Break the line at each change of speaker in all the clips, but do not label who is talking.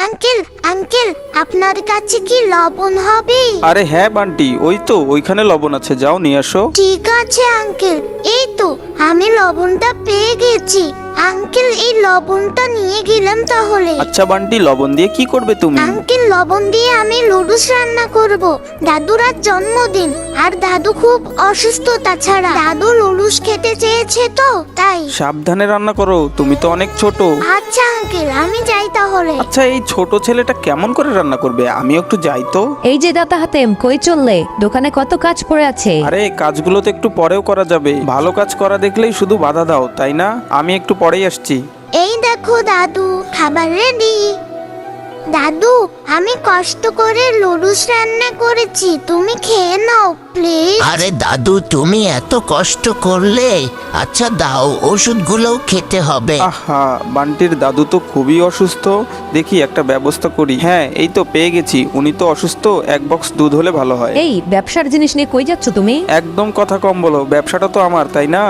Uncle uncle, আপনার কাছে কি লবণ হবে?
আরে হ্যাঁ বান্টি, ওই তো ওইখানে লবণ আছে, যাও নিয়ে আসো।
ঠিক আছে আঙ্কেল, এই তো আমি লবণটা পেয়ে গেছি। আঙ্কেল, এই লবণটা নিয়ে গেলাম তাহলে।
আচ্ছা বান্টি, লবণ দিয়ে কি করবে তুমি?
আঙ্কেল, লবণ দিয়ে আমি লুডুস রান্না করব। দাদুর আজ জন্মদিন, আর দাদু খুব অসুস্থ। তাছাড়া দাদু লুডুস খেতে চেয়েছে, তো তাই।
সাবধানে রান্না করো, তুমি তো অনেক ছোট।
আচ্ছা আঙ্কেল, আমি যাই তাহলে।
আচ্ছা, এই ছোট ছেলেটা কেমন করে রান্না করবে? আমি একটু যাই তো।
এই যে দাদা হাতেম, কই চললে? দোকানে কত কাজ পড়ে আছে।
আরে কাজগুলো তো একটু পরেও করা যাবে, ভালো কাজ করা দেখলেই শুধু বাধা দাও, তাই না? আমি একটু পরেই আসছি।
এই দেখো দাদু, খাবার রেডি। দাদু, আমি কষ্ট করে লুডুস রান্না করেছি, তুমি খেয়ে নাও প্লিজ।
আরে দাদু, তুমি এত কষ্ট করলে? আচ্ছা দাও, ওষুধগুলো খেতে হবে।
আহা, বান্টির দাদু তো খুবই অসুস্থ, দেখি একটা ব্যবস্থা করি। হ্যাঁ, এই তো পেয়ে গেছি, উনি তো অসুস্থ, এক বক্স দুধ হলে ভালো হয়।
এই ব্যবসার জিনিস নিয়ে কই যাচ্ছ তুমি?
একদম কথা কম বলো, ব্যবসাটা তো আমার, তাই না?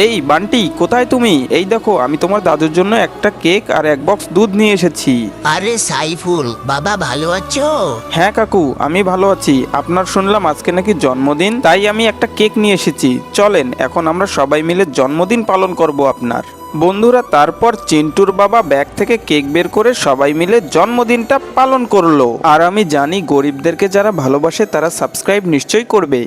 এই বান্টি, কোথায় তুমি? এই দেখো, আমি তোমার দাদুর জন্য একটা কেক আর এক বক্স দুধ নিয়ে এসেছি।
আরে সাইফুল, বাবা ভালো আছো?
হ্যাঁ কাকু, আমি ভালো আছি। আপনার শুনলাম আজকে নাকি জন্মদিন, তাই আমি একটা কেক নিয়ে এসেছি। চলেন, এখন আমরা সবাই মিলে জন্মদিন পালন করব আপনার। বন্ধুরা, তারপর চিন্টুর বাবা ব্যাগ থেকে কেক বের করে সবাই মিলে জন্মদিনটা পালন করলো। আর আমি জানি গরিবদেরকে যারা ভালোবাসে তারা সাবস্ক্রাইব নিশ্চয়ই করবে।